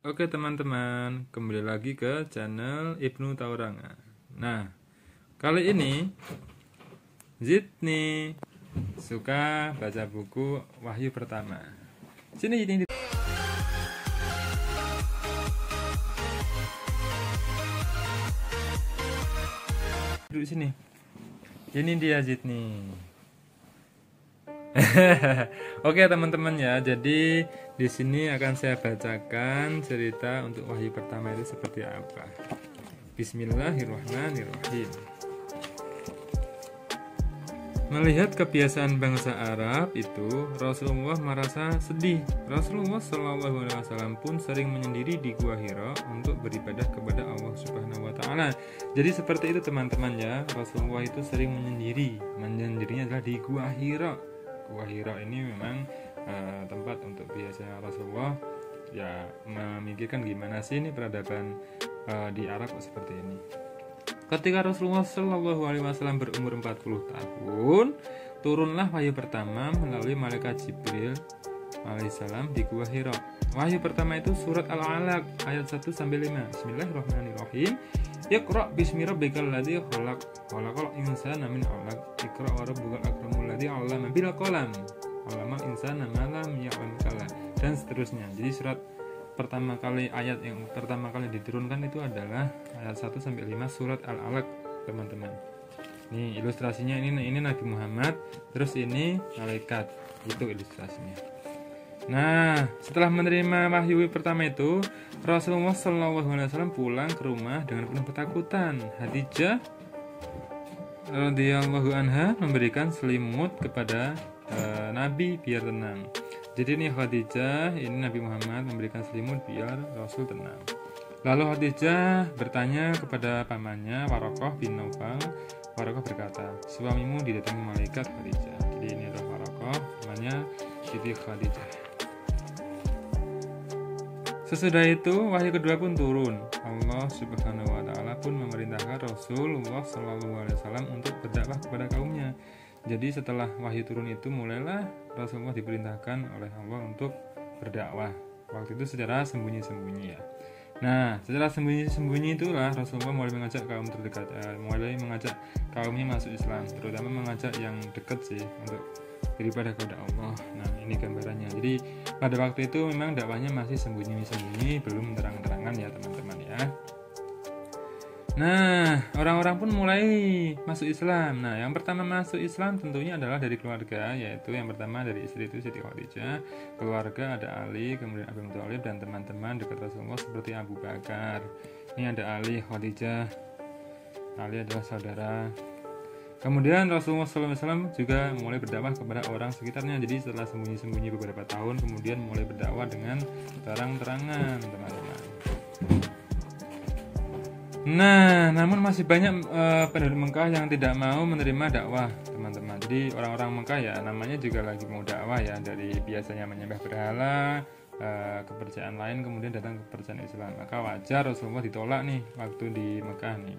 Oke teman-teman, kembali lagi ke channel Ibnu Tauranga. Nah, kali ini Zidni suka baca buku Wahyu Pertama. Sini ini. Duduk sini. Ini dia Zidni. Oke teman-teman ya, jadi di sini akan saya bacakan cerita untuk Wahyu Pertama itu seperti apa. Bismillahirrahmanirrahim. Melihat kebiasaan bangsa Arab itu, Rasulullah merasa sedih. Rasulullah SAW pun sering menyendiri di Gua Hira untuk beribadah kepada Allah Subhanahu Wa Taala. Jadi seperti itu teman-teman ya, Rasulullah itu sering menyendiri. Menyendirinya adalah di Gua Hira. Gua Hira ini memang tempat untuk biasanya Rasulullah ya memikirkan gimana sih ini peradaban di Arab seperti ini. Ketika Rasulullah SAW berumur 40 tahun, turunlah wahyu pertama melalui malaikat Jibril alaihissalam di Gua Hira. Wahyu pertama itu surat Al-Alaq ayat 1-5. Bismillahirrahmanirrahim. Iqra bismi rabbikal ladzi khalaq, khalaqal insana min 'alaq, iqra wa rabbukal akramul ladzi 'allama bil qalam, 'allamal insana ma lam ya'lam kala, dan seterusnya. Jadi surat pertama kali ayat yang pertama kali diturunkan itu adalah ayat 1-5 surat Al-Alaq, teman-teman. Nih ilustrasinya ini Nabi Muhammad, terus ini malaikat. Itu ilustrasinya. Nah, setelah menerima wahyu pertama itu, Rasulullah SAW pulang ke rumah dengan penuh ketakutan. Khadijah radhiyallahu anha memberikan selimut kepada Nabi biar tenang. Jadi ini Khadijah, ini Nabi Muhammad memberikan selimut biar Rasul tenang. Lalu Khadijah bertanya kepada pamannya Waraqah bin Naufal. Waraqah berkata, suamimu didatangi malaikat Khadijah. Jadi ini adalah Waraqah, namanya Siti Khadijah. Sesudah itu wahyu kedua pun turun. Allah Subhanahu Wa Taala pun memerintahkan Rasulullah SAW untuk berdakwah kepada kaumnya. Jadi setelah wahyu turun itu mulailah Rasulullah diperintahkan oleh Allah untuk berdakwah. Waktu itu secara sembunyi-sembunyi ya. Nah, secara sembunyi-sembunyi itulah Rasulullah mulai mengajak kaum terdekat, mulai mengajak kaumnya masuk Islam, terutama mengajak yang dekat sih untuk beribadah kepada Allah. Nah, ini gambarannya. Jadi pada waktu itu memang dakwahnya masih sembunyi-sembunyi, belum terang-terangan ya teman-teman ya. Nah, orang-orang pun mulai masuk Islam. Nah, yang pertama masuk Islam tentunya adalah dari keluarga, yaitu yang pertama dari istri itu Siti Khadijah, keluarga ada Ali, kemudian Abu Thalib dan teman-teman dekat Rasulullah seperti Abu Bakar. Ini ada Ali, Khadijah. Ali adalah saudara. Kemudian Rasulullah SAW juga mulai berdakwah kepada orang sekitarnya. Jadi setelah sembunyi-sembunyi beberapa tahun, kemudian mulai berdakwah dengan terang-terangan, teman-teman. Nah, namun masih banyak penduduk Mekah yang tidak mau menerima dakwah, teman-teman. Jadi orang-orang Mekah ya namanya juga lagi mau dakwah ya, dari biasanya menyembah berhala, kepercayaan lain, kemudian datang kepercayaan Islam. Maka wajar Rasulullah ditolak nih waktu di Mekah nih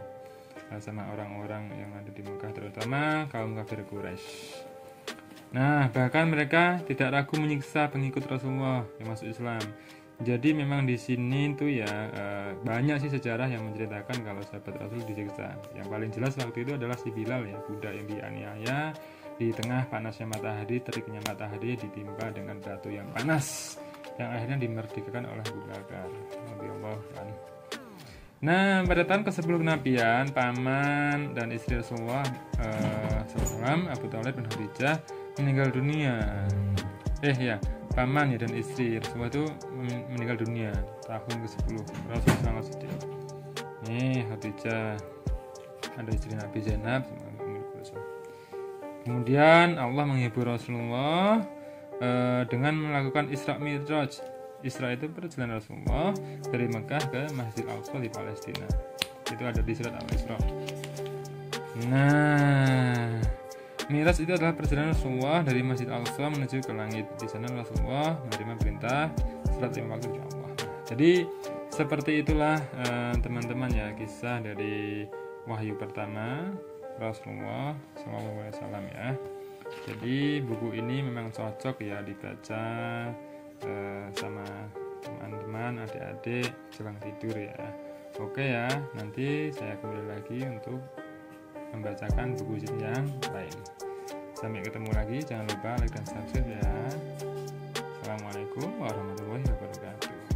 sama orang-orang yang ada di Mekah, terutama kaum kafir Quraisy. Nah, bahkan mereka tidak ragu menyiksa pengikut Rasulullah yang masuk Islam. Jadi memang di sini tuh ya banyak sih sejarah yang menceritakan kalau sahabat Rasul disiksa. Yang paling jelas waktu itu adalah si Bilal ya, budak yang dianiaya di tengah panasnya matahari, teriknya matahari ditimpa dengan batu yang panas yang akhirnya dimerdekakan oleh Abu Bakar radhiyallahu anhu. Nah, pada tahun ke-10 kenabian, paman dan istri Rasulullah SAW, Abu Thalib dan Khadijah meninggal dunia. Paman ya dan istri Rasulullah itu meninggal dunia tahun ke-10. Rasulullah sangat sedih. Nih Khadijah, ada istri Nabi Zainab. Kemudian Allah menghibur Rasulullah dengan melakukan Isra Mi'raj. Isra itu perjalanan Rasulullah dari Mekah ke Masjidil Aqsa di Palestina. Itu ada di surat Al-Isra. Nah, Mi'raj itu adalah perjalanan Rasulullah dari Masjid Al-Aqsa menuju ke langit. Di sana Rasulullah menerima perintah salat 5 waktu dari Allah. Jadi seperti itulah teman-teman ya kisah dari wahyu pertama Rasulullah SAW ya. Jadi buku ini memang cocok ya dibaca sama teman-teman, adik-adik jelang tidur ya. Oke ya, nanti saya kembali lagi untuk membacakan buku yang lain. Sampai ketemu lagi, jangan lupa like dan subscribe ya. Assalamualaikum warahmatullahi wabarakatuh.